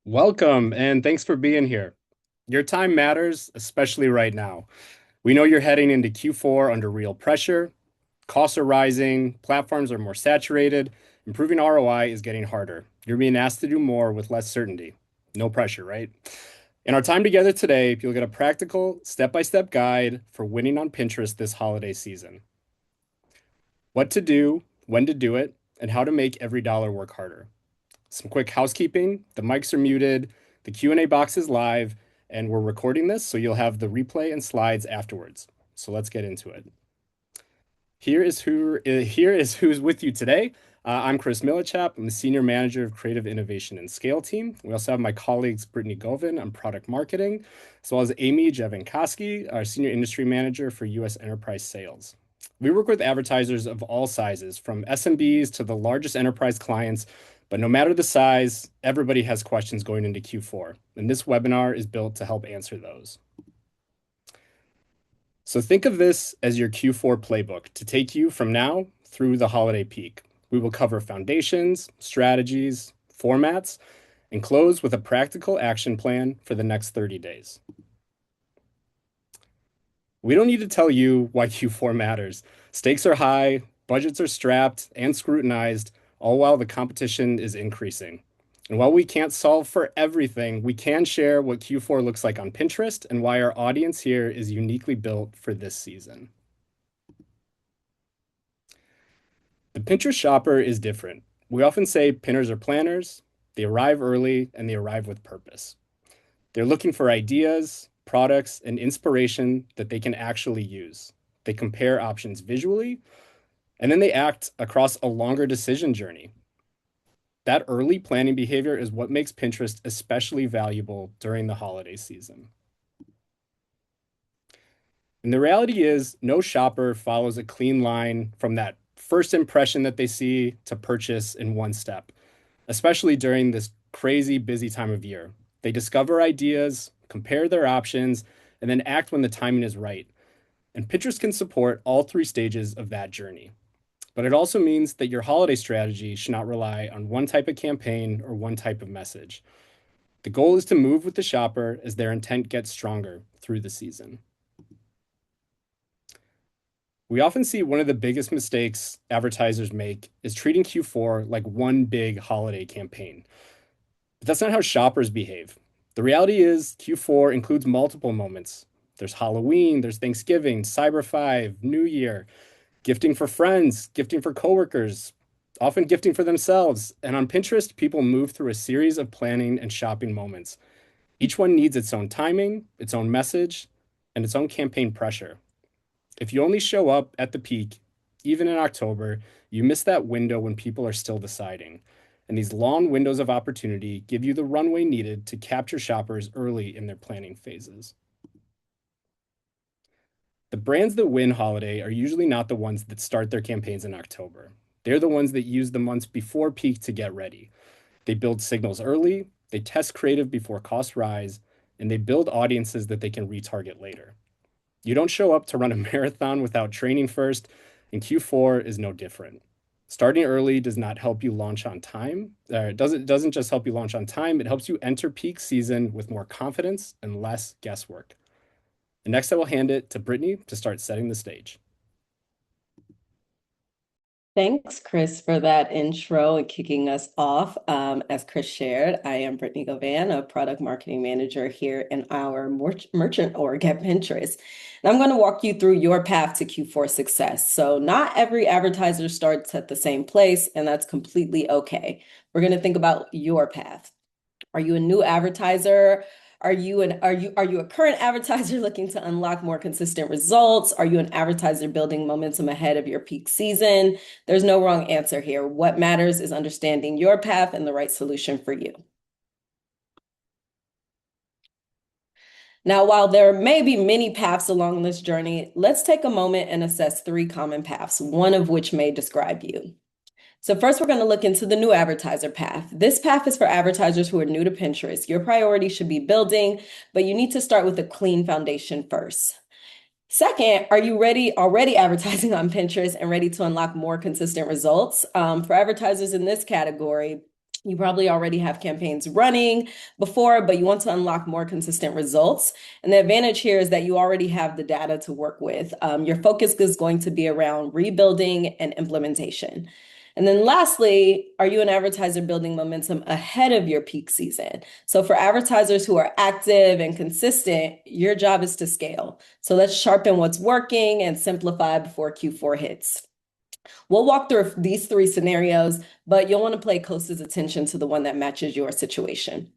Welcome and thanks for being here. Your time matters, especially right now. We know you're heading into Q4 under real pressure. Costs are rising, platforms are more saturated, improving ROI is getting harder. You're being asked to do more with less certainty. No pressure, right? In our time together today, you'll get a practical, step-by-step guide for winning on Pinterest this holiday season. What to do, when to do it, and how to make every dollar work harder. Some quick housekeeping. The mics are muted, the Q&A box is live, and we're recording this, so you'll have the replay and slides afterwards. So let's get into it. Here is who's with you today. I'm Chris Millichap. I'm the Senior Manager of Creative Innovation and Scale Team. We also have my colleagues Brittany Govin on Product Marketing, as well as Amy Javankoski, our Senior Industry Manager for U.S. Enterprise Sales. We work with advertisers of all sizes, from SMBs to the largest enterprise clients, but no matter the size, everybody has questions going into Q4, and this webinar is built to help answer those. So think of this as your Q4 playbook to take you from now through the holiday peak. We will cover foundations, strategies, formats, and close with a practical action plan for the next 30 days. We don't need to tell you why Q4 matters. Stakes are high, budgets are strapped and scrutinized, all while the competition is increasing. And while we can't solve for everything, we can share what Q4 looks like on Pinterest and why our audience here is uniquely built for this season. The Pinterest shopper is different. We often say pinners are planners. They arrive early and they arrive with purpose. They're looking for ideas, products, and inspiration that they can actually use. They compare options visually, and then they act across a longer decision journey. That early planning behavior is what makes Pinterest especially valuable during the holiday season. And the reality is, no shopper follows a clean line from that first impression that they see to purchase in one step, especially during this crazy busy time of year. They discover ideas, compare their options, and then act when the timing is right. And Pinterest can support all three stages of that journey. But it also means that your holiday strategy should not rely on one type of campaign or one type of message. The goal is to move with the shopper as their intent gets stronger through the season. We often see one of the biggest mistakes advertisers make is treating Q4 like one big holiday campaign. But that's not how shoppers behave. The reality is Q4 includes multiple moments. There's Halloween, there's Thanksgiving, Cyber 5, New Year, gifting for friends, gifting for coworkers, often gifting for themselves. And on Pinterest, people move through a series of planning and shopping moments. Each one needs its own timing, its own message, and its own campaign pressure. If you only show up at the peak, even in October, you miss that window when people are still deciding. And these long windows of opportunity give you the runway needed to capture shoppers early in their planning phases. The brands that win holiday are usually not the ones that start their campaigns in October. They're the ones that use the months before peak to get ready. They build signals early, they test creative before costs rise, and they build audiences that they can retarget later. You don't show up to run a marathon without training first, and Q4 is no different. Starting early does not help you launch on time. It doesn't just help you launch on time, it helps you enter peak season with more confidence and less guesswork. And next, I will hand it to Brittany to start setting the stage. Thanks, Chris, for that intro and kicking us off. As Chris shared, I am Brittany Govan, a product marketing manager here in our merchant org at Pinterest. And I'm going to walk you through your path to Q4 success. So not every advertiser starts at the same place, and that's completely okay. We're going to think about your path. Are you a new advertiser? Are you a current advertiser looking to unlock more consistent results? Are you an advertiser building momentum ahead of your peak season? There's no wrong answer here. What matters is understanding your path and the right solution for you. Now, while there may be many paths along this journey, let's take a moment and assess three common paths, one of which may describe you. So first, we're going to look into the new advertiser path. This path is for advertisers who are new to Pinterest. Your priority should be building, but you need to start with a clean foundation first. Second, are you already advertising on Pinterest and ready to unlock more consistent results? For advertisers in this category, You probably already have campaigns running before, but you want to unlock more consistent results. And the advantage here is that you already have the data to work with. Your focus is going to be around rebuilding and implementation. And then lastly, are you an advertiser building momentum ahead of your peak season? So for advertisers who are active and consistent, your job is to scale. So let's sharpen what's working and simplify before Q4 hits. We'll walk through these three scenarios, but you'll want to pay closest attention to the one that matches your situation.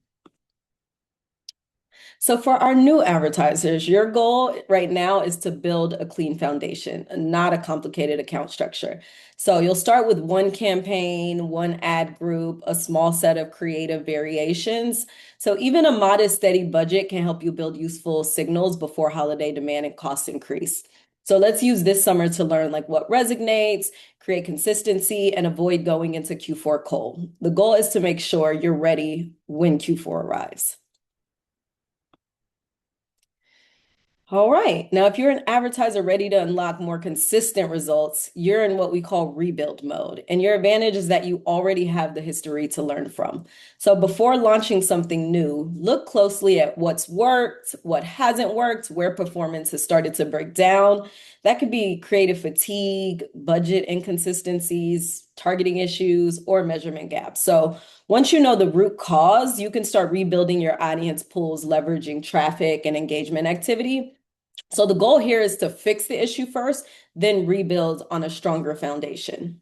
So for our new advertisers, your goal right now is to build a clean foundation, not a complicated account structure. So you'll start with one campaign, one ad group, a small set of creative variations. So even a modest, steady budget can help you build useful signals before holiday demand and costs increase. So let's use this summer to learn like what resonates, create consistency, and avoid going into Q4 cold. The goal is to make sure you're ready when Q4 arrives. All right. Now, if you're an advertiser ready to unlock more consistent results, you're in what we call rebuild mode. And your advantage is that you already have the history to learn from. So before launching something new, look closely at what's worked, what hasn't worked, where performance has started to break down. That could be creative fatigue, budget inconsistencies, targeting issues, or measurement gaps. So once you know the root cause, you can start rebuilding your audience pools, leveraging traffic and engagement activity. So the goal here is to fix the issue first, then rebuild on a stronger foundation.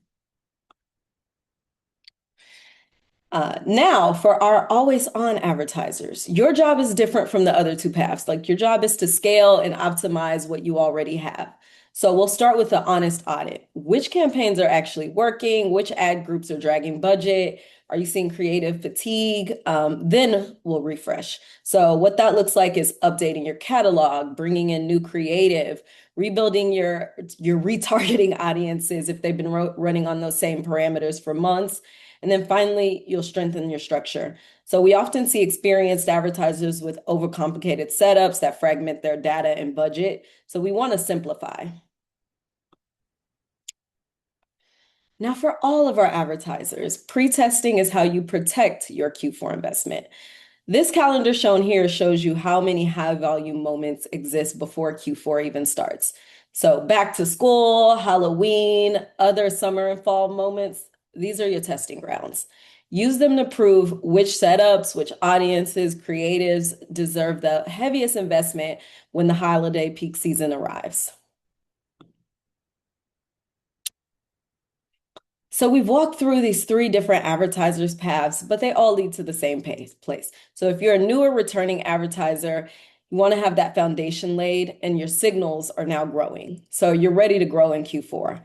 Now, for our always on advertisers, your job is different from the other two paths. Like your job is to scale and optimize what you already have. So we'll start with the honest audit. Which campaigns are actually working? Which ad groups are dragging budget? Are you seeing creative fatigue? Then we'll refresh. So what that looks like is updating your catalog, bringing in new creative, rebuilding your retargeting audiences if they've been running on those same parameters for months. And then finally, you'll strengthen your structure. So we often see experienced advertisers with overcomplicated setups that fragment their data and budget. So we want to simplify. Now, for all of our advertisers, pre-testing is how you protect your Q4 investment. This calendar shown here shows you how many high volume moments exist before Q4 even starts. So back to school, Halloween, other summer and fall moments, these are your testing grounds. Use them to prove which setups, which audiences, creatives deserve the heaviest investment when the holiday peak season arrives. So we've walked through these three different advertisers' paths, but they all lead to the same place. So if you're a newer returning advertiser, you want to have that foundation laid and your signals are now growing. So you're ready to grow in Q4.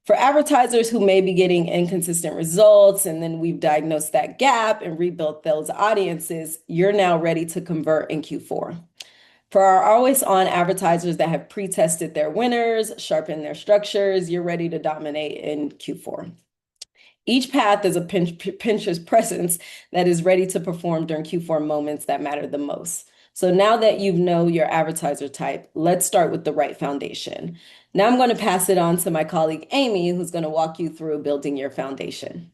For advertisers who may be getting inconsistent results, and then we've diagnosed that gap and rebuilt those audiences, you're now ready to convert in Q4. For our always on advertisers that have pre-tested their winners, sharpened their structures, you're ready to dominate in Q4. Each path is a Pinterest presence that is ready to perform during Q4 moments that matter the most. So now that you know your advertiser type, let's start with the right foundation. Now I'm going to pass it on to my colleague Amy, who's going to walk you through building your foundation.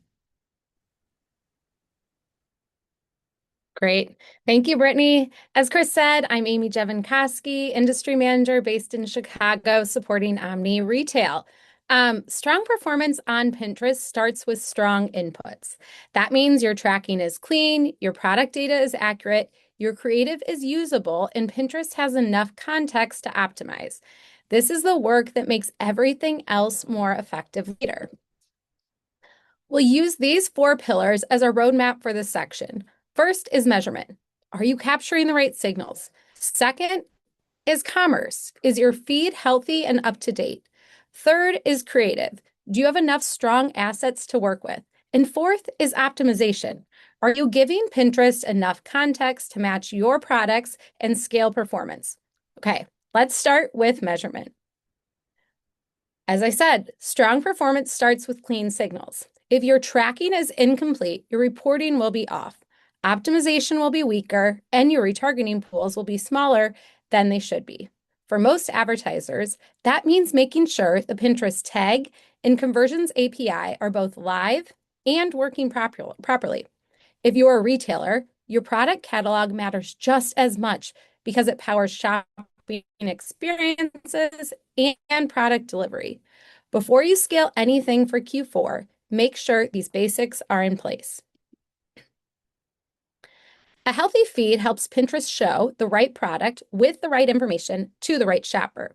Great. Thank you, Brittany. As Chris said, I'm Amy Jevenkoski, industry manager based in Chicago, supporting Omni Retail. Strong performance on Pinterest starts with strong inputs. That means your tracking is clean, your product data is accurate, your creative is usable, and Pinterest has enough context to optimize. This is the work that makes everything else more effective later. We'll use these 4 pillars as a roadmap for this section. First is measurement. Are you capturing the right signals? Second is commerce. Is your feed healthy and up to date? Third is creative. Do you have enough strong assets to work with? And fourth is optimization. Are you giving Pinterest enough context to match your products and scale performance? Okay, let's start with measurement. As I said, strong performance starts with clean signals. If your tracking is incomplete, your reporting will be off. Optimization will be weaker, and your retargeting pools will be smaller than they should be. For most advertisers, that means making sure the Pinterest tag and Conversions API are both live and working properly. If you're a retailer, your product catalog matters just as much because it powers shopping experiences and product delivery. Before you scale anything for Q4, make sure these basics are in place. A healthy feed helps Pinterest show the right product with the right information to the right shopper.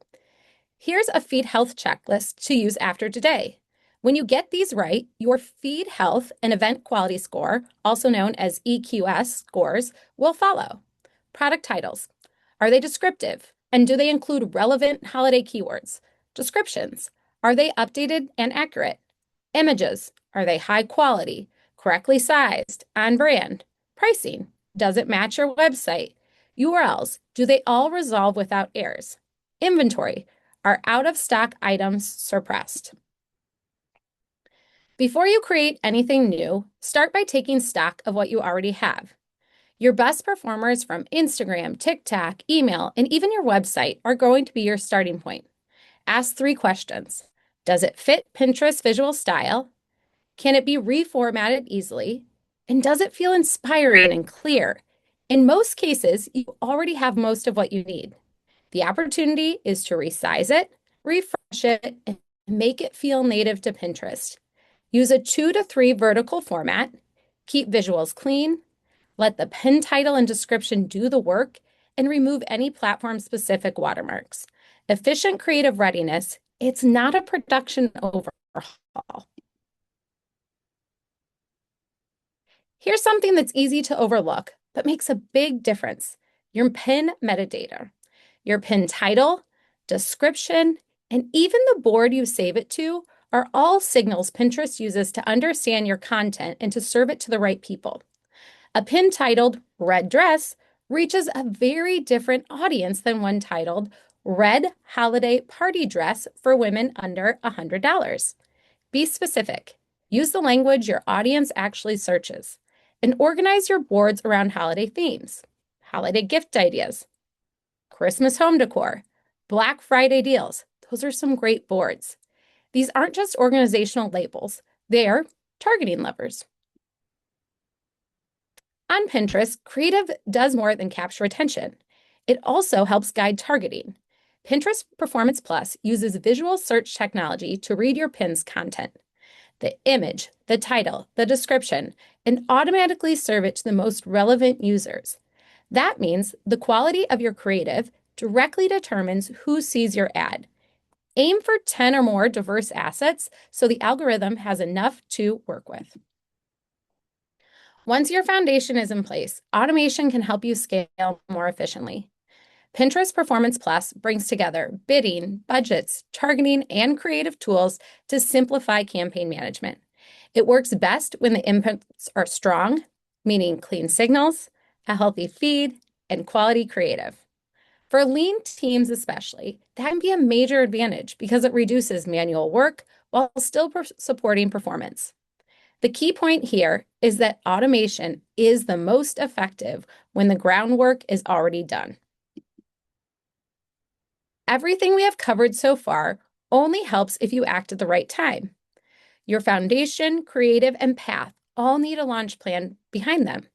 Here's a feed health checklist to use after today. When you get these right, your feed health and event quality score, also known as EQS scores, will follow. Product titles. Are they descriptive? And do they include relevant holiday keywords? Descriptions. Are they updated and accurate? Images. Are they high quality, correctly sized, on brand? Pricing. Does it match your website? URLs. Do they all resolve without errors? Inventory. Are out-of-stock items suppressed? Before you create anything new, start by taking stock of what you already have. Your best performers from Instagram, TikTok, email, and even your website are going to be your starting point. Ask 3 questions. Does it fit Pinterest visual style? Can it be reformatted easily? And does it feel inspiring and clear? In most cases, you already have most of what you need. The opportunity is to resize it, refresh it, and make it feel native to Pinterest. Use a 2 to 3 vertical format, keep visuals clean, let the pin title and description do the work, and remove any platform-specific watermarks. Efficient creative readiness, it's not a production overhaul. Here's something that's easy to overlook, but makes a big difference. Your pin metadata. Your pin title, description, and even the board you save it to are all signals Pinterest uses to understand your content and to serve it to the right people. A pin titled Red Dress reaches a very different audience than one titled Red Holiday Party Dress for women under $100. Be specific. Use the language your audience actually searches. And organize your boards around holiday themes, holiday gift ideas, Christmas home decor, Black Friday deals. Those are some great boards. These aren't just organizational labels, they are targeting levers. On Pinterest, creative does more than capture attention. It also helps guide targeting. Pinterest Performance Plus uses visual search technology to read your pin's content, the image, the title, the description, and automatically serve it to the most relevant users. That means the quality of your creative directly determines who sees your ad. Aim for 10 or more diverse assets so the algorithm has enough to work with. Once your foundation is in place, automation can help you scale more efficiently. Pinterest Performance Plus brings together bidding, budgets, targeting, and creative tools to simplify campaign management. It works best when the inputs are strong, meaning clean signals, a healthy feed, and quality creative. For lean teams especially, that can be a major advantage because it reduces manual work while still supporting performance. The key point here is that automation is the most effective when the groundwork is already done. Everything we have covered so far only helps if you act at the right time. Your foundation, creative, and path all need a launch plan behind them.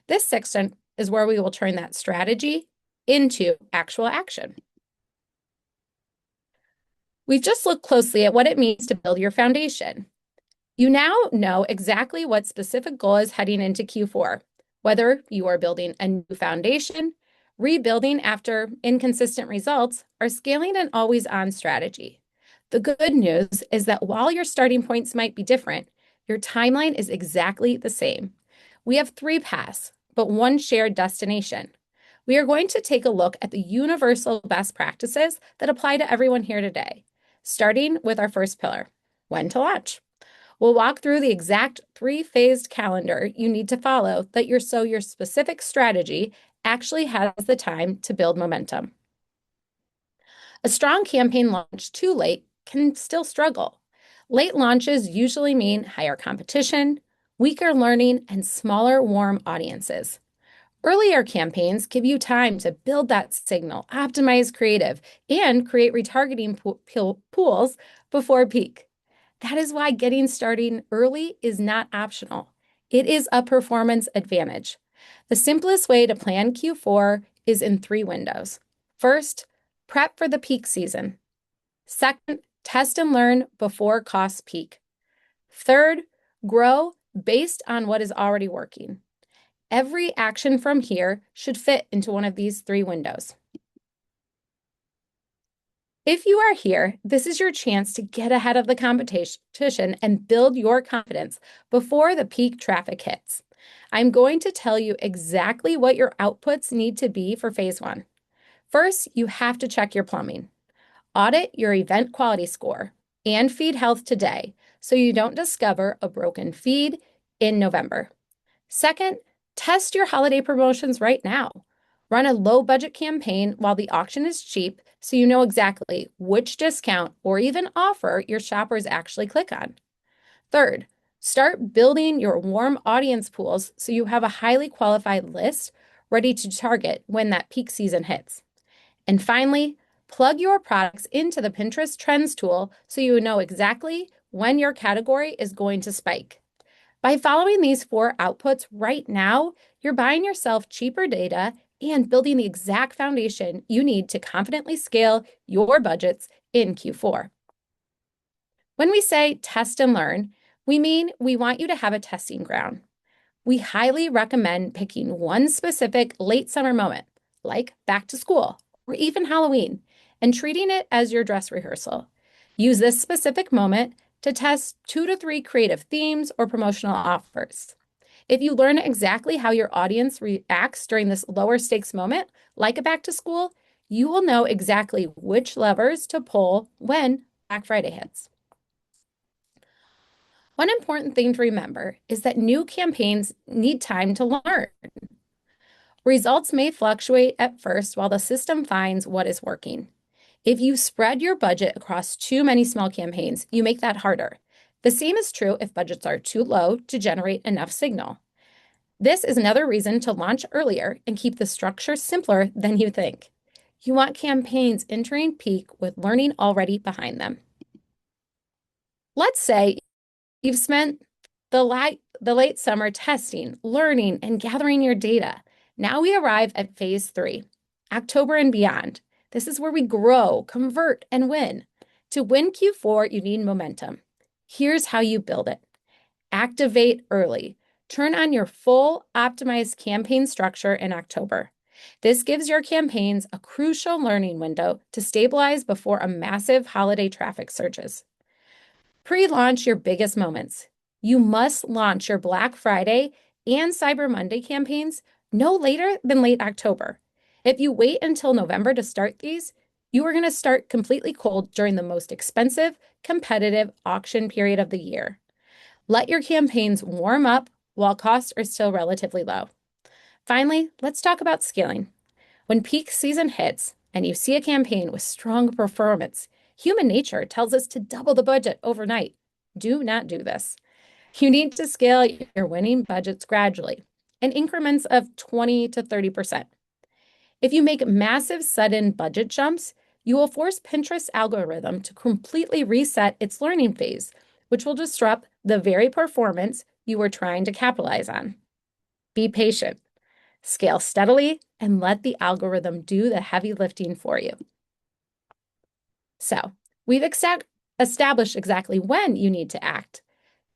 This section is where we will turn that strategy into actual action. We've just looked closely at what it means to build your foundation. You now know exactly what specific goal is heading into Q4, whether you are building a new foundation, rebuilding after inconsistent results, or scaling an always-on strategy. The good news is that while your starting points might be different, your timeline is exactly the same. We have 3 paths, but one shared destination. We are going to take a look at the universal best practices that apply to everyone here today, starting with our first pillar, when to launch. We'll walk through the exact 3-phased calendar you need to follow so your specific strategy actually has the time to build momentum. A strong campaign launch too late can still struggle. Late launches usually mean higher competition, weaker learning, and smaller warm audiences. Earlier campaigns give you time to build that signal, optimize creative, and create retargeting pools before peak. That is why getting started early is not optional. It is a performance advantage. The simplest way to plan Q4 is in 3 windows. First, prep for the peak season. Second, test and learn before costs peak. Third, grow based on what is already working. Every action from here should fit into one of these 3 windows. If you are here, this is your chance to get ahead of the competition and build your confidence before the peak traffic hits. I'm going to tell you exactly what your outputs need to be for phase 1. First, you have to check your plumbing. Audit your event quality score and feed health today so you don't discover a broken feed in November. Second, test your holiday promotions right now. Run a low budget campaign while the auction is cheap so you know exactly which discount or even offer your shoppers actually click on. Third, start building your warm audience pools so you have a highly qualified list ready to target when that peak season hits. And finally, plug your products into the Pinterest Trends tool so you know exactly when your category is going to spike. By following these 4 outputs right now, you're buying yourself cheaper data and building the exact foundation you need to confidently scale your budgets in Q4. When we say test and learn, we mean we want you to have a testing ground. We highly recommend picking one specific late summer moment, like back to school or even Halloween, and treating it as your dress rehearsal. Use this specific moment to test 2 to 3 creative themes or promotional offers. If you learn exactly how your audience reacts during this lower stakes moment, like a back to school, you will know exactly which levers to pull when Black Friday hits. One important thing to remember is that new campaigns need time to learn. Results may fluctuate at first while the system finds what is working. If you spread your budget across too many small campaigns, you make that harder. The same is true if budgets are too low to generate enough signal. This is another reason to launch earlier and keep the structure simpler than you think. You want campaigns entering peak with learning already behind them. Let's say you've spent the late summer testing, learning, and gathering your data. Now we arrive at phase 3, October and beyond. This is where we grow, convert, and win. To win Q4, you need momentum. Here's how you build it. Activate early. Turn on your full optimized campaign structure in October. This gives your campaigns a crucial learning window to stabilize before a massive holiday traffic surges. Pre-launch your biggest moments. You must launch your Black Friday and Cyber Monday campaigns no later than late October. If you wait until November to start these, you are going to start completely cold during the most expensive, competitive auction period of the year. Let your campaigns warm up while costs are still relatively low. Finally, let's talk about scaling. When peak season hits and you see a campaign with strong performance, human nature tells us to double the budget overnight. Do not do this. You need to scale your winning budgets gradually, in increments of 20 to 30%. If you make massive sudden budget jumps, you will force Pinterest's algorithm to completely reset its learning phase, which will disrupt the very performance you were trying to capitalize on. Be patient, scale steadily, and let the algorithm do the heavy lifting for you. So, we've established exactly when you need to act.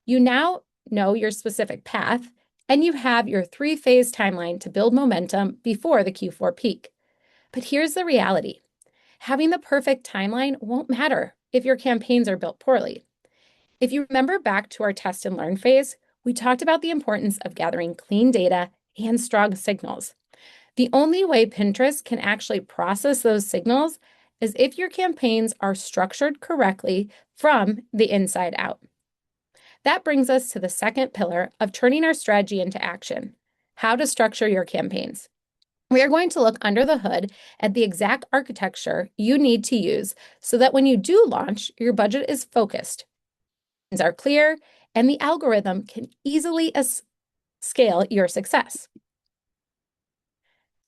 You now know your specific path, and you have your 3-phase timeline to build momentum before the Q4 peak. But here's the reality. Having the perfect timeline won't matter if your campaigns are built poorly. If you remember back to our test and learn phase, we talked about the importance of gathering clean data and strong signals. The only way Pinterest can actually process those signals is if your campaigns are structured correctly from the inside out. That brings us to the second pillar of turning our strategy into action: how to structure your campaigns. We are going to look under the hood at the exact architecture you need to use so that when you do launch, your budget is focused, are clear, and the algorithm can easily scale your success.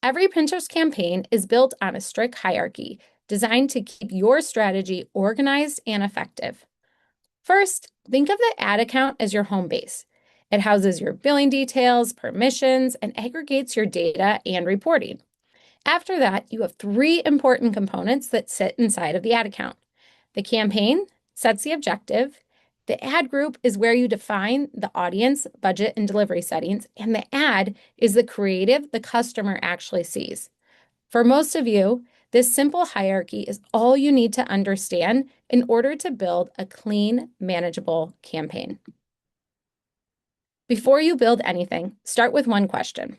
Every Pinterest campaign is built on a strict hierarchy designed to keep your strategy organized and effective. First, think of the ad account as your home base. It houses your billing details, permissions, and aggregates your data and reporting. After that, you have three important components that sit inside of the ad account. The campaign sets the objective. The ad group is where you define the audience, budget, and delivery settings. And the ad is the creative the customer actually sees. For most of you, this simple hierarchy is all you need to understand in order to build a clean, manageable campaign. Before you build anything, start with one question.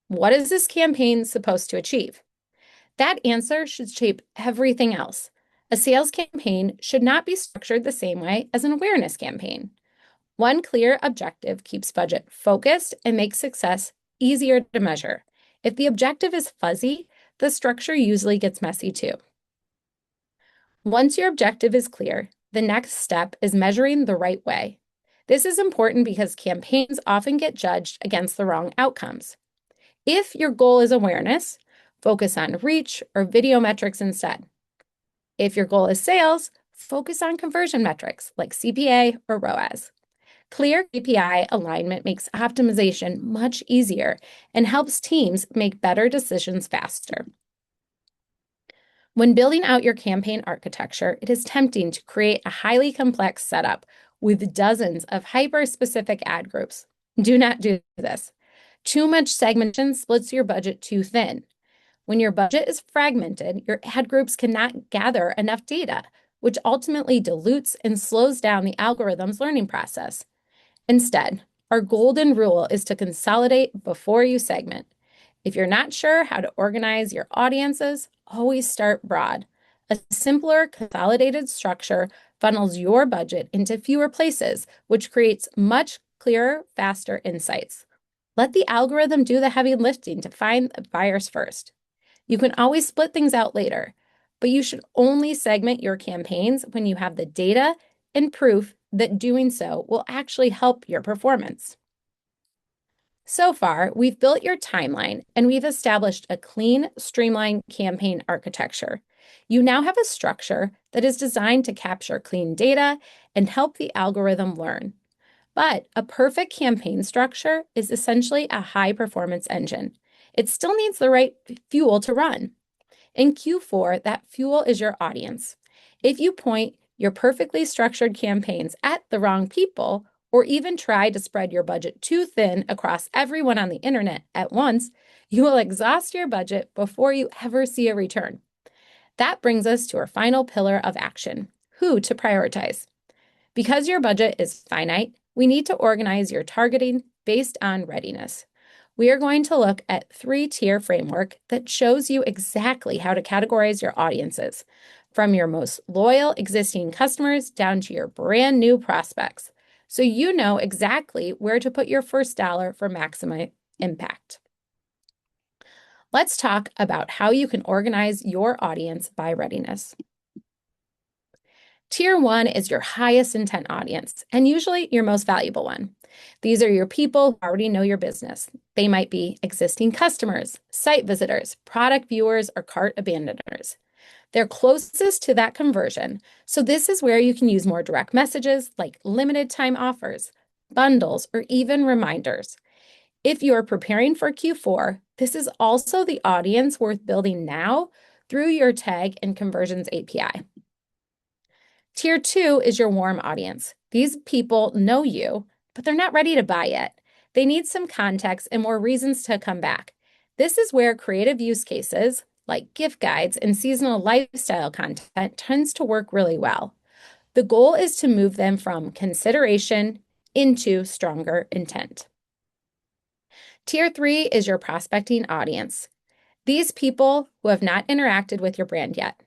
What is this campaign supposed to achieve? That answer should shape everything else. A sales campaign should not be structured the same way as an awareness campaign. One clear objective keeps budget focused and makes success easier to measure. If the objective is fuzzy, the structure usually gets messy too. Once your objective is clear, the next step is measuring the right way. This is important because campaigns often get judged against the wrong outcomes. If your goal is awareness, focus on reach or video metrics instead. If your goal is sales, focus on conversion metrics like CPA or ROAS. Clear KPI alignment makes optimization much easier and helps teams make better decisions faster. When building out your campaign architecture, it is tempting to create a highly complex setup with dozens of hyper-specific ad groups. Do not do this. Too much segmentation splits your budget too thin. When your budget is fragmented, your ad groups cannot gather enough data, which ultimately dilutes and slows down the algorithm's learning process. Instead, our golden rule is to consolidate before you segment. If you're not sure how to organize your audiences, always start broad. A simpler, consolidated structure funnels your budget into fewer places, which creates much clearer, faster insights. Let the algorithm do the heavy lifting to find the buyers first. You can always split things out later, but you should only segment your campaigns when you have the data and proof that doing so will actually help your performance. So far, we've built your timeline and we've established a clean, streamlined campaign architecture. You now have a structure that is designed to capture clean data and help the algorithm learn. But a perfect campaign structure is essentially a high-performance engine. It still needs the right fuel to run. In Q4, that fuel is your audience. If you point your perfectly structured campaigns at the wrong people, or even try to spread your budget too thin across everyone on the internet at once, you will exhaust your budget before you ever see a return. That brings us to our final pillar of action, who to prioritize. Because your budget is finite, we need to organize your targeting based on readiness. We are going to look at 3-tier framework that shows you exactly how to categorize your audiences, from your most loyal existing customers down to your brand new prospects, so you know exactly where to put your first dollar for maximum impact. Let's talk about how you can organize your audience by readiness. Tier 1 is your highest intent audience, and usually your most valuable one. These are your people who already know your business. They might be existing customers, site visitors, product viewers, or cart abandoners. They're closest to that conversion, so this is where you can use more direct messages like limited time offers, bundles, or even reminders. If you are preparing for Q4, this is also the audience worth building now through your tag and conversions API. Tier 2 is your warm audience. These people know you, but they're not ready to buy yet. They need some context and more reasons to come back. This is where creative use cases like gift guides and seasonal lifestyle content tends to work really well. The goal is to move them from consideration into stronger intent. Tier 3 is your prospecting audience. These people who have not interacted with your brand yet.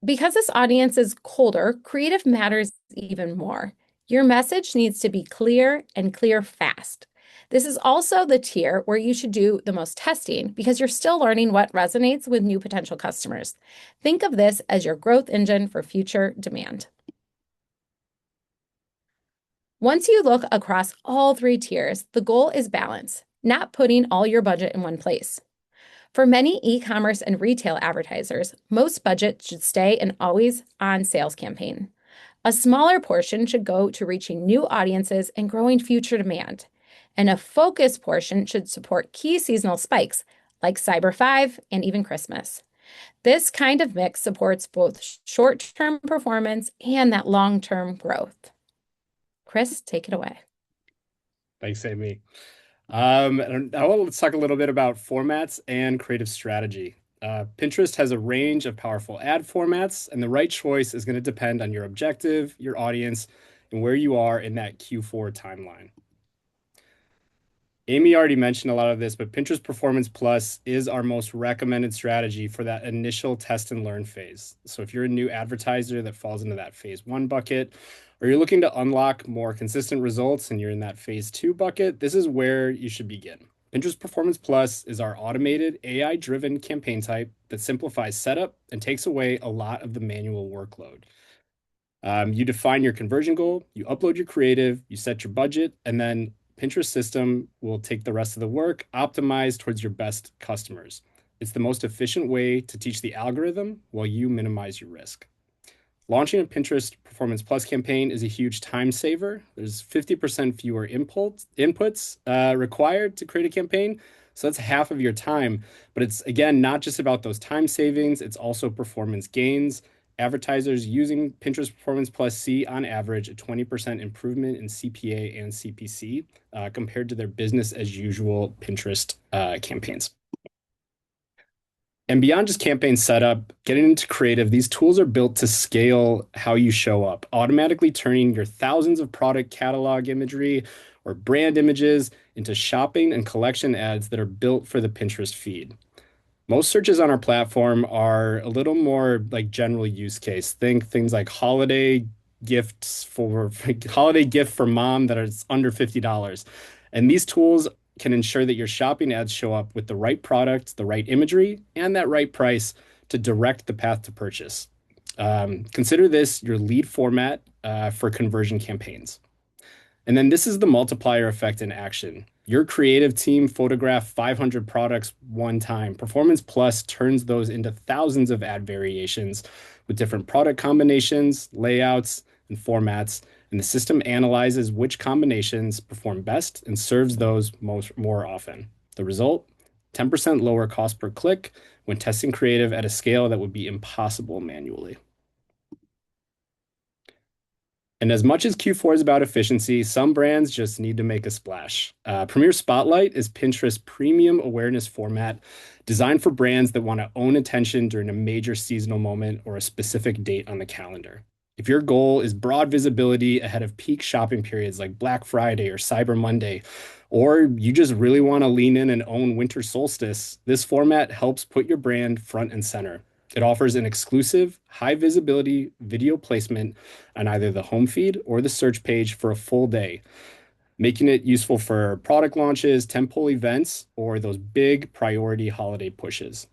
Because this audience is colder, creative matters even more. Your message needs to be clear and clear fast. This is also the tier where you should do the most testing because you're still learning what resonates with new potential customers. Think of this as your growth engine for future demand. Once you look across all 3 tiers, the goal is balance, not putting all your budget in one place. For many e-commerce and retail advertisers, most budgets should stay an always-on sales campaign. A smaller portion should go to reaching new audiences and growing future demand. And a focus portion should support key seasonal spikes like Cyber 5 and even Christmas. This kind of mix supports both short-term performance and that long-term growth. Chris, take it away. Thanks, Amy. Now let's talk a little bit about formats and creative strategy. Pinterest has a range of powerful ad formats, and the right choice is going to depend on your objective, your audience, and where you are in that Q4 timeline. Amy already mentioned a lot of this, but Pinterest Performance Plus is our most recommended strategy for that initial test and learn phase. So if you're a new advertiser that falls into that phase 1 bucket, or you're looking to unlock more consistent results and you're in that phase 2 bucket, this is where you should begin. Pinterest Performance Plus is our automated AI-driven campaign type that simplifies setup and takes away a lot of the manual workload. You define your conversion goal, you upload your creative, you set your budget, and then Pinterest system will take the rest of the work, optimize towards your best customers. It's the most efficient way to teach the algorithm while you minimize your risk. Launching a Pinterest Performance Plus campaign is a huge time saver. There's 50% fewer inputs required to create a campaign. So that's half of your time. But it's, again, not just about those time savings, it's also performance gains. Advertisers using Pinterest Performance Plus see, on average, a 20% improvement in CPA and CPC compared to their business as usual Pinterest campaigns. And beyond just campaign setup, getting into creative, these tools are built to scale how you show up, automatically turning your thousands of product catalog imagery or brand images into shopping and collection ads that are built for the Pinterest feed. Most searches on our platform are a little more like general use case. Think things like holiday gifts for holiday gift for mom that is under $50. And these tools can ensure that your shopping ads show up with the right product, the right imagery, and that right price to direct the path to purchase. Consider this your lead format for conversion campaigns. And then this is the multiplier effect in action. Your creative team photographed 500 products one time. Performance Plus turns those into thousands of ad variations with different product combinations, layouts, and formats. And the system analyzes which combinations perform best and serves those more often. The result? 10% lower cost per click when testing creative at a scale that would be impossible manually. And as much as Q4 is about efficiency, some brands just need to make a splash. Premier Spotlight is Pinterest's premium awareness format designed for brands that want to own attention during a major seasonal moment or a specific date on the calendar. If your goal is broad visibility ahead of peak shopping periods like Black Friday or Cyber Monday, or you just really want to lean in and own winter solstice, this format helps put your brand front and center. It offers an exclusive, high visibility video placement on either the home feed or the search page for a full day, making it useful for product launches, tentpole events, or those big priority holiday pushes.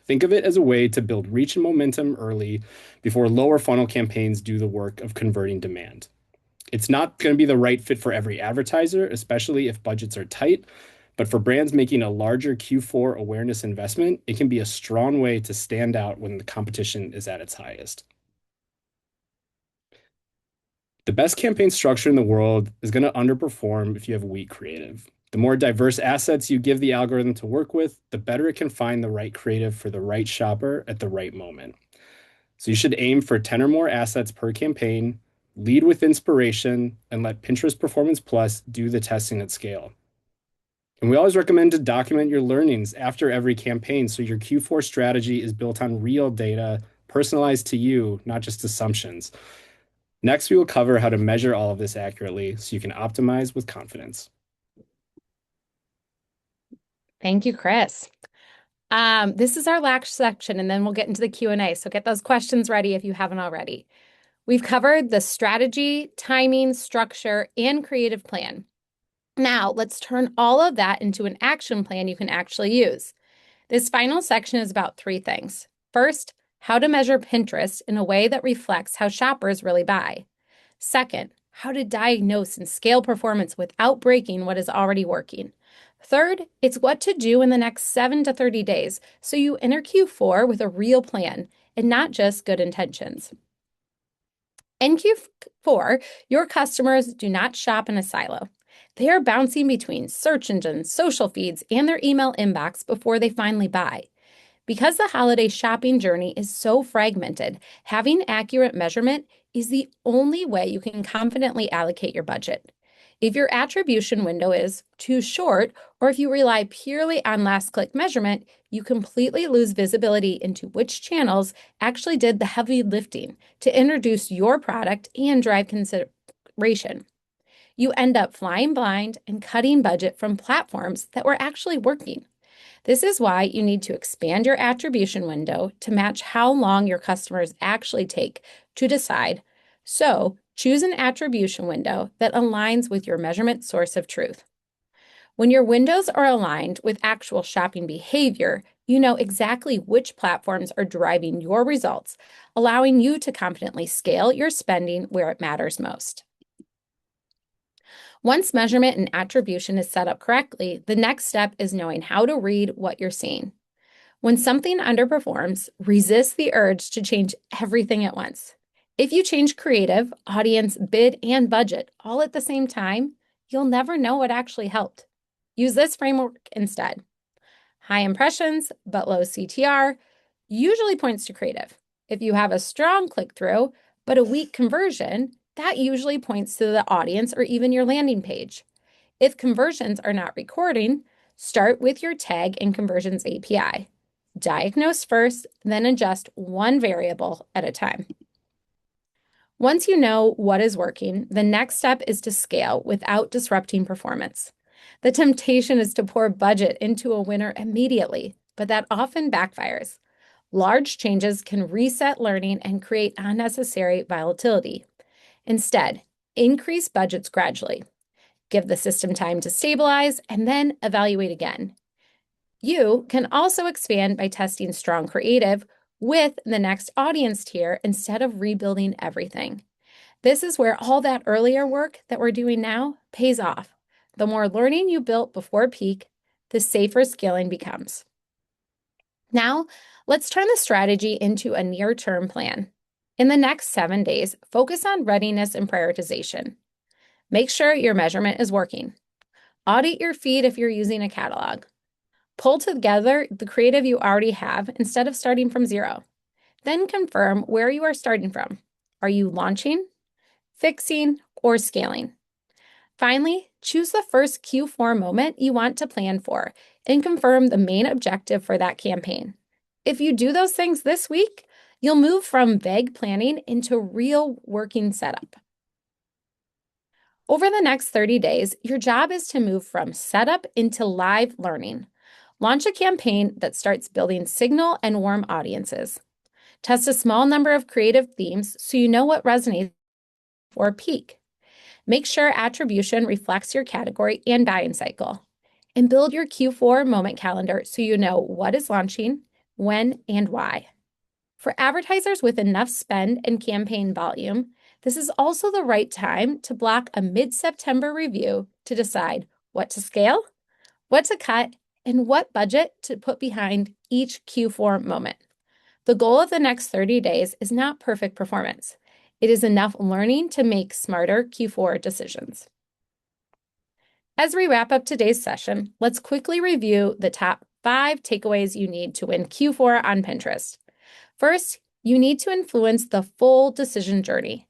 Think of it as a way to build reach and momentum early before lower funnel campaigns do the work of converting demand. It's not going to be the right fit for every advertiser, especially if budgets are tight. But for brands making a larger Q4 awareness investment, it can be a strong way to stand out when the competition is at its highest. The best campaign structure in the world is going to underperform if you have weak creative. The more diverse assets you give the algorithm to work with, the better it can find the right creative for the right shopper at the right moment. So you should aim for 10 or more assets per campaign, lead with inspiration, and let Pinterest Performance Plus do the testing at scale. And we always recommend to document your learnings after every campaign so your Q4 strategy is built on real data, personalized to you, not just assumptions. Next, we will cover how to measure all of this accurately so you can optimize with confidence. Thank you, Chris. This is our last section, and then we'll get into the Q&A. So get those questions ready if you haven't already. We've covered the strategy, timing, structure, and creative plan. Now, let's turn all of that into an action plan you can actually use. This final section is about three things. First, how to measure Pinterest in a way that reflects how shoppers really buy. Second, how to diagnose and scale performance without breaking what is already working. Third, it's what to do in the next 7 to 30 days so you enter Q4 with a real plan and not just good intentions. In Q4, your customers do not shop in a silo. They are bouncing between search engines, social feeds, and their email inbox before they finally buy. Because the holiday shopping journey is so fragmented, having accurate measurement is the only way you can confidently allocate your budget. If your attribution window is too short, or if you rely purely on last click measurement, you completely lose visibility into which channels actually did the heavy lifting to introduce your product and drive consideration. You end up flying blind and cutting budget from platforms that were actually working. This is why you need to expand your attribution window to match how long your customers actually take to decide. So, choose an attribution window that aligns with your measurement source of truth. When your windows are aligned with actual shopping behavior, you know exactly which platforms are driving your results, allowing you to confidently scale your spending where it matters most. Once measurement and attribution is set up correctly, the next step is knowing how to read what you're seeing. When something underperforms, resist the urge to change everything at once. If you change creative, audience, bid, and budget all at the same time, you'll never know what actually helped. Use this framework instead. High impressions, but low CTR usually points to creative. If you have a strong click-through, but a weak conversion, that usually points to the audience or even your landing page. If conversions are not recording, start with your tag and conversions API. Diagnose first, then adjust one variable at a time. Once you know what is working, the next step is to scale without disrupting performance. The temptation is to pour budget into a winner immediately, but that often backfires. Large changes can reset learning and create unnecessary volatility. Instead, increase budgets gradually. Give the system time to stabilize and then evaluate again. You can also expand by testing strong creative with the next audience tier instead of rebuilding everything. This is where all that earlier work that we're doing now pays off. The more learning you built before peak, the safer scaling becomes. Now, let's turn the strategy into a near-term plan. In the next 7 days, focus on readiness and prioritization. Make sure your measurement is working. Audit your feed if you're using a catalog. Pull together the creative you already have instead of starting from zero. Then confirm where you are starting from. Are you launching, fixing, or scaling? Finally, choose the first Q4 moment you want to plan for and confirm the main objective for that campaign. If you do those things this week, you'll move from vague planning into real working setup. Over the next 30 days, your job is to move from setup into live learning. Launch a campaign that starts building signal and warm audiences. Test a small number of creative themes so you know what resonates or peak. Make sure attribution reflects your category and buying cycle. And build your Q4 moment calendar so you know what is launching, when, and why. For advertisers with enough spend and campaign volume, this is also the right time to block a mid-September review to decide what to scale, what to cut, and what budget to put behind each Q4 moment. The goal of the next 30 days is not perfect performance. It is enough learning to make smarter Q4 decisions. As we wrap up today's session, let's quickly review the top 5 takeaways you need to win Q4 on Pinterest. First, you need to influence the full decision journey.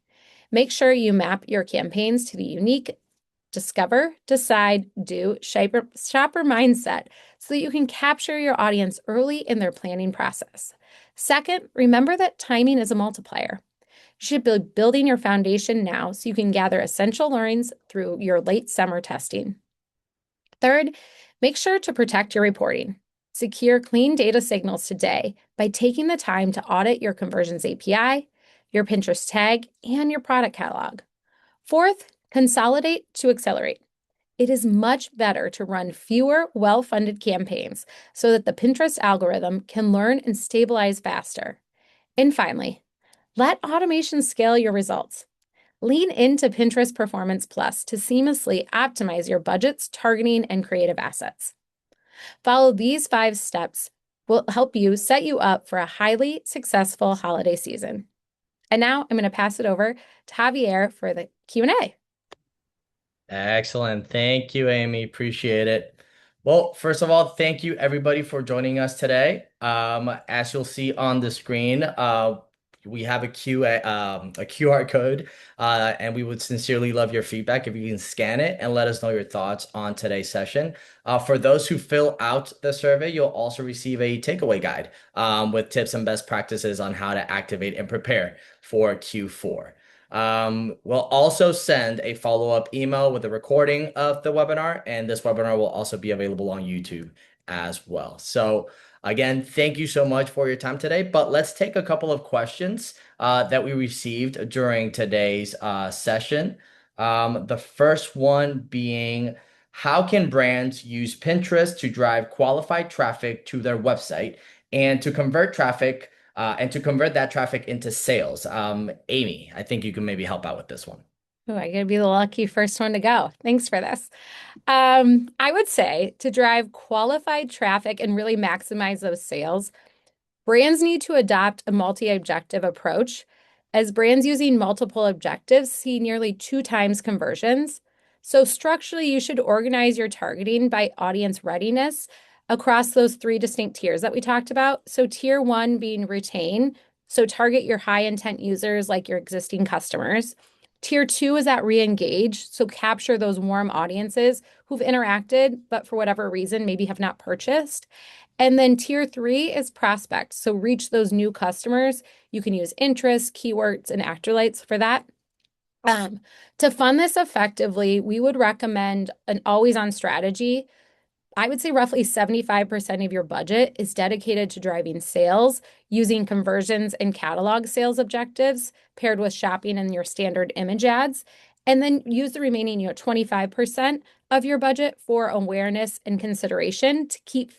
Make sure you map your campaigns to the unique discover, decide, do, shopper mindset so that you can capture your audience early in their planning process. Second, remember that timing is a multiplier. You should be building your foundation now so you can gather essential learnings through your late summer testing. Third, make sure to protect your reporting. Secure clean data signals today by taking the time to audit your conversions API, your Pinterest tag, and your product catalog. Fourth, consolidate to accelerate. It is much better to run fewer well-funded campaigns so that the Pinterest algorithm can learn and stabilize faster. And finally, let automation scale your results. Lean into Pinterest Performance Plus to seamlessly optimize your budgets, targeting, and creative assets. Follow these 5 steps will help you set you up for a highly successful holiday season. And now I'm going to pass it over to Javier for the Q&A. Excellent. Thank you, Amy. Appreciate it. Well, first of all, thank you everybody for joining us today. As you'll see on the screen, we have a QR code, and we would sincerely love your feedback if you can scan it and let us know your thoughts on today's session. For those who fill out the survey, you'll also receive a takeaway guide, with tips and best practices on how to activate and prepare for Q4. We'll also send a follow-up email with a recording of the webinar, and this webinar will also be available on YouTube as well. So again, thank you so much for your time today, but let's take a couple of questions that we received during today's session. The first one being, how can brands use Pinterest to drive qualified traffic to their website and to convert that traffic into sales? Amy, I think you can maybe help out with this one. Oh, I gotta be the lucky first one to go. Thanks for this. I would say to drive qualified traffic and really maximize those sales, brands need to adopt a multi-objective approach, as brands using multiple objectives see nearly 2 times conversions. So structurally, you should organize your targeting by audience readiness across those 3 distinct tiers that we talked about. So tier 1 being retain, so target your high intent users like your existing customers. Tier 2 is at re-engage, so capture those warm audiences who've interacted, but for whatever reason, maybe have not purchased. And then tier 3 is prospect. So reach those new customers. You can use interests, keywords, and accolades for that. To fund this effectively, we would recommend an always on strategy. I would say roughly 75% of your budget is dedicated to driving sales using conversions and catalog sales objectives paired with shopping and your standard image ads. And then use the remaining, 25% of your budget for awareness and consideration to keep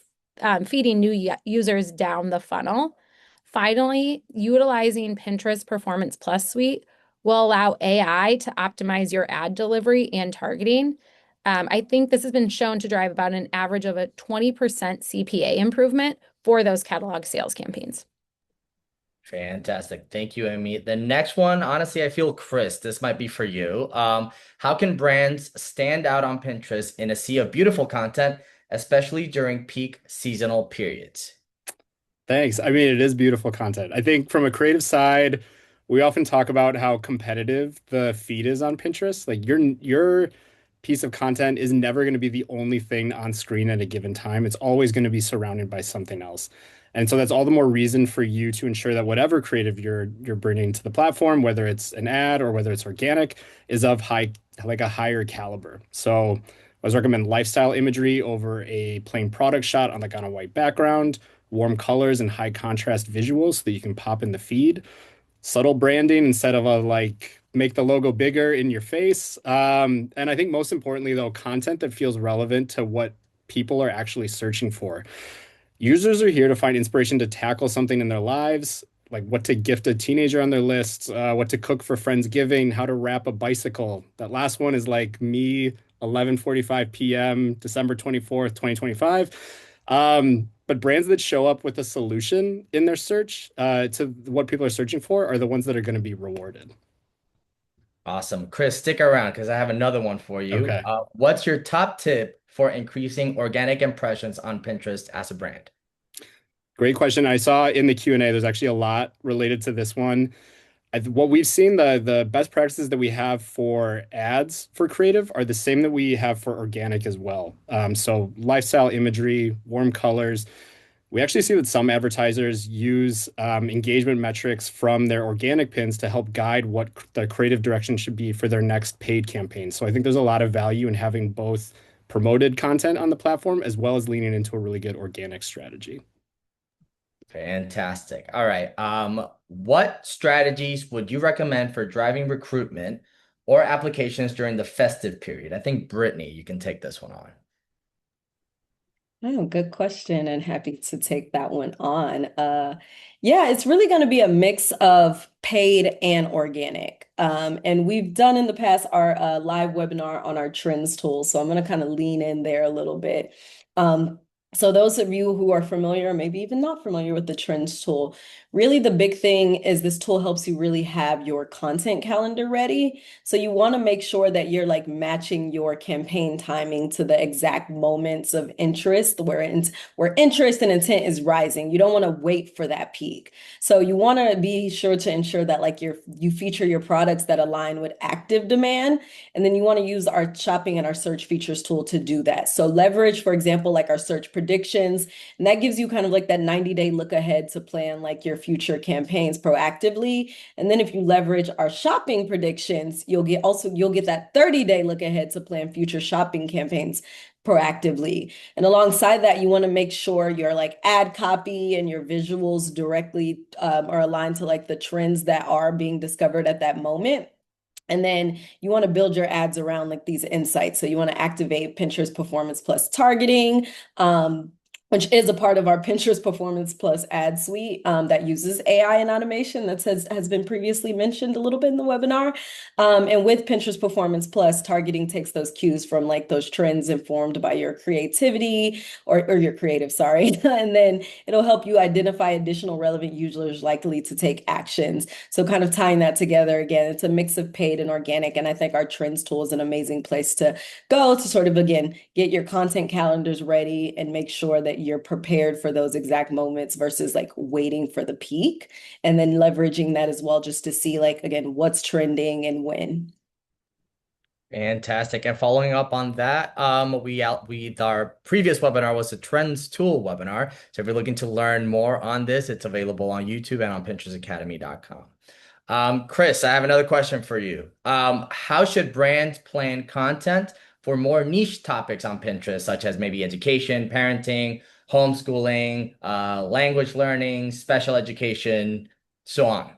feeding new users down the funnel. Finally, utilizing Pinterest Performance Plus suite will allow AI to optimize your ad delivery and targeting. I think this has been shown to drive about an average of a 20% CPA improvement for those catalog sales campaigns. Fantastic. Thank you, Amy. The next one, honestly, I feel, Chris, this might be for you. How can brands stand out on Pinterest in a sea of beautiful content, especially during peak seasonal periods? Thanks. I mean, it is beautiful content. I think from a creative side, we often talk about how competitive the feed is on Pinterest. Like your piece of content is never going to be the only thing on screen at a given time. It's always going to be surrounded by something else. And so that's all the more reason for you to ensure that whatever creative you're bringing to the platform, whether it's an ad or whether it's organic, is of like a higher caliber. So I always recommend lifestyle imagery over a plain product shot on a white background, warm colors and high contrast visuals so that you can pop in the feed, subtle branding instead of a make the logo bigger in your face. And I think most importantly, though, content that feels relevant to what people are actually searching for. Users are here to find inspiration to tackle something in their lives, like what to gift a teenager on their list, what to cook for Friendsgiving, how to wrap a bicycle. That last one is like me, 11:45 p.m., December 24th, 2025. But brands that show up with a solution in their search to what people are searching for are the ones that are going to be rewarded. Awesome. Chris, stick around because I have another one for you. Okay. What's your top tip for increasing organic impressions on Pinterest as a brand? Great question. I saw in the Q&A, there's actually a lot related to this one. What we've seen, the best practices that we have for ads for creative are the same that we have for organic as well. So lifestyle imagery, warm colors. We actually see that some advertisers use engagement metrics from their organic pins to help guide what the creative direction should be for their next paid campaign. So I think there's a lot of value in having both promoted content on the platform as well as leaning into a really good organic strategy. Fantastic. All right. What strategies would you recommend for driving recruitment or applications during the festive period? I think Brittany, you can take this one on. Oh, good question, and happy to take that one on. Yeah, it's really going to be a mix of paid and organic. And we've done in the past our live webinar on our trends tool, so I'm going to kind of lean in there a little bit. So those of you who are familiar, or maybe even not familiar with the Trends tool, really the big thing is this tool helps you really have your content calendar ready. So you want to make sure that you're like matching your campaign timing to the exact moments of interest where interest and intent is rising. You don't want to wait for that peak. So you want to be sure to ensure that like you feature your products that align with active demand, and then you want to use our shopping and our search features tool to do that. So leverage, for example, like our search predictions, and that gives you kind of like that 90-day look ahead to plan like your future campaigns proactively. And then if you leverage our shopping predictions, you'll get that 30-day look ahead to plan future shopping campaigns proactively. And alongside that, you want to make sure your like ad copy and your visuals directly are aligned to like the trends that are being discovered at that moment. And then you want to build your ads around like these insights. So you want to activate Pinterest Performance Plus targeting, which is a part of our Pinterest Performance Plus ad suite that uses AI and automation that has been previously mentioned a little bit in the webinar. And with Pinterest Performance Plus, targeting takes those cues from like those trends informed by your creativity or your creative, sorry. And then it'll help you identify additional relevant users likely to take actions. So kind of tying that together again, it's a mix of paid and organic. And I think our trends tool is an amazing place to go to sort of, again, get your content calendars ready and make sure that you're prepared for those exact moments versus like waiting for the peak. And then leveraging that as well, just to see like, again, what's trending and when. Fantastic. And following up on that, our previous webinar was a Trends Tool webinar. So if you're looking to learn more on this, it's available on YouTube and on PinterestAcademy.com. Chris, I have another question for you. How should brands plan content for more niche topics on Pinterest, such as maybe education, parenting, homeschooling, language learning, special education, so on?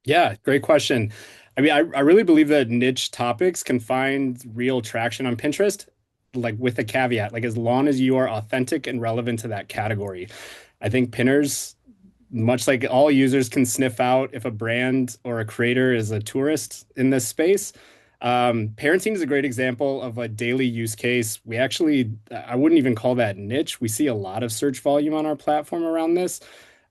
Yeah, great question. I mean, I really believe that niche topics can find real traction on Pinterest, like with a caveat, like as long as you are authentic and relevant to that category. I think pinners, much like all users, can sniff out if a brand or a creator is a tourist in this space. Parenting is a great example of a daily use case. We actually, I wouldn't even call that niche. We see a lot of search volume on our platform around this.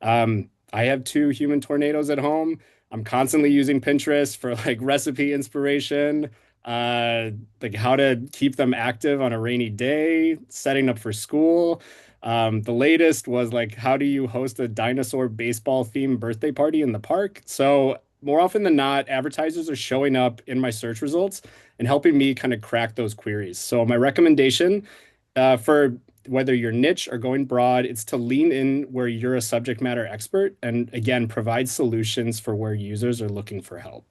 I have two human tornadoes at home. I'm constantly using Pinterest for like recipe inspiration, like how to keep them active on a rainy day, setting up for school. The latest was like, how do you host a dinosaur baseball themed birthday party in the park? So, more often than not, advertisers are showing up in my search results and helping me kind of crack those queries. So, my recommendation for whether you're niche or going broad, it's to lean in where you're a subject matter expert and again, provide solutions for where users are looking for help.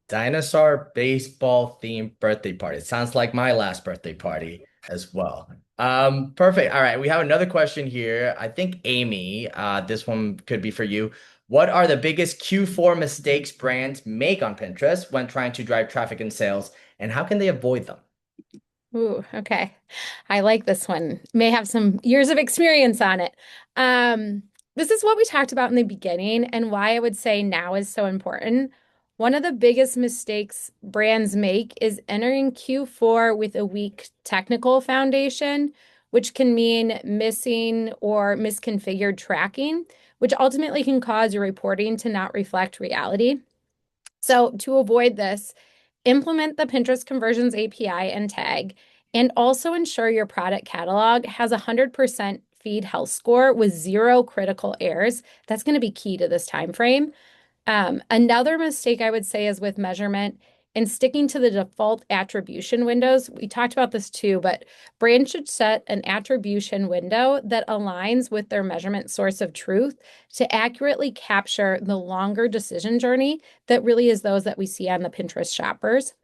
Dinosaur baseball themed birthday party. It sounds like my last birthday party as well. Perfect. All right, we have another question here. I think Amy, this one could be for you. What are the biggest Q4 mistakes brands make on Pinterest when trying to drive traffic and sales, and how can they avoid them? Ooh, okay. I like this one. May have some years of experience on it. Um, this is what we talked about in the beginning and why I would say now is so important. One of the biggest mistakes brands make is entering Q4 with a weak technical foundation, which can mean missing or misconfigured tracking, which ultimately can cause your reporting to not reflect reality. So, to avoid this, implement the Pinterest Conversions API and tag, and also ensure your product catalog has a 100% feed health score with zero critical errors. That's going to be key to this time frame. Another mistake I would say is with measurement and sticking to the default attribution windows. We talked about this too, but brands should set an attribution window that aligns with their measurement source of truth to accurately capture the longer decision journey that really is those that we see on the Pinterest shoppers.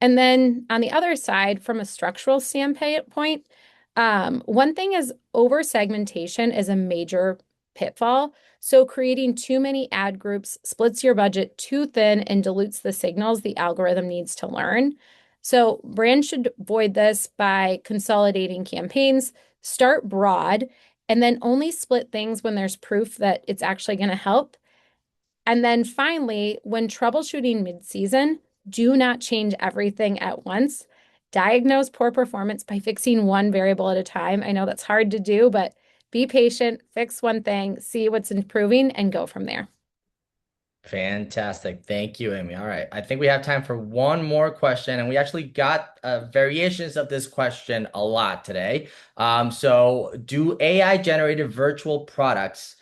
And then on the other side, from a structural standpoint, one thing is over segmentation is a major pitfall. So creating too many ad groups splits your budget too thin and dilutes the signals the algorithm needs to learn. So brands should avoid this by consolidating campaigns, start broad, and then only split things when there's proof that it's actually going to help. And then finally, when troubleshooting mid-season, do not change everything at once. diagnose poor performance by fixing one variable at a time. I know that's hard to do, but be patient, fix one thing, see what's improving, and go from there. Fantastic. Thank you, Amy. All right. I think we have time for one more question, and we actually got variations of this question a lot today. So do AI generated virtual products,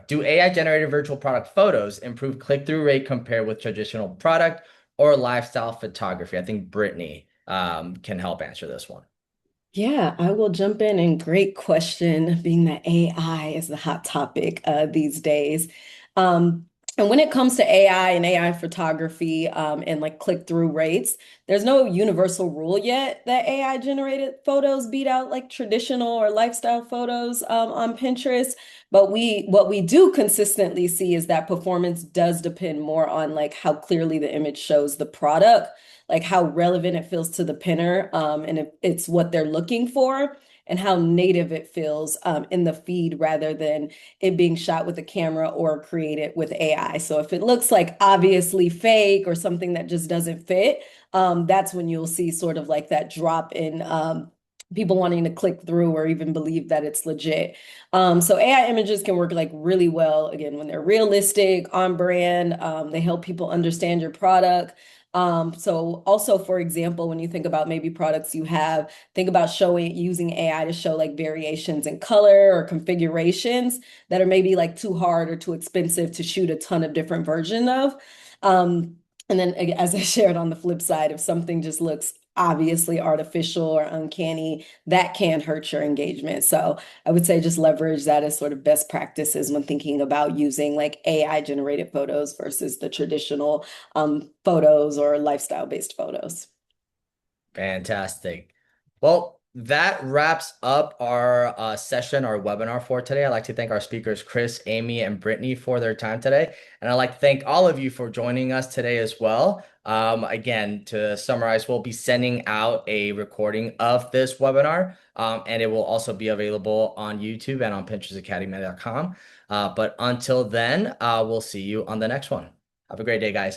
do AI generated virtual product photos improve click-through rate compared with traditional product or lifestyle photography? I think Brittany can help answer this one. Yeah, I will jump in, and great question, being that AI is the hot topic these days. Um, and when it comes to AI and AI photography and like click-through rates, there's no universal rule yet that AI generated photos beat out like traditional or lifestyle photos on Pinterest. But what we do consistently see is that performance does depend more on like how clearly the image shows the product, like how relevant it feels to the pinner, and if it's what they're looking for, and how native it feels in the feed rather than it being shot with a camera or created with AI. So if it looks like obviously fake or something that just doesn't fit, that's when you'll see sort of like that drop in people wanting to click through or even believe that it's legit. So AI images can work like really well, again, when they're realistic, on brand, they help people understand your product. So also, for example, when you think about maybe products you have, think about using AI to show like variations in color or configurations that are maybe like too hard or too expensive to shoot a ton of different versions of. And then as I shared on the flip side, if something just looks obviously artificial or uncanny, that can hurt your engagement. So I would say just leverage that as sort of best practices when thinking about using like AI generated photos versus the traditional photos or lifestyle based photos. Fantastic. Well, that wraps up our session, our webinar for today. I'd like to thank our speakers, Chris, Amy, and Brittany for their time today. And I'd like to thank all of you for joining us today as well. Again, to summarize, we'll be sending out a recording of this webinar, and it will also be available on YouTube and on PinterestAcademy.com. But until then, we'll see you on the next one. Have a great day, guys.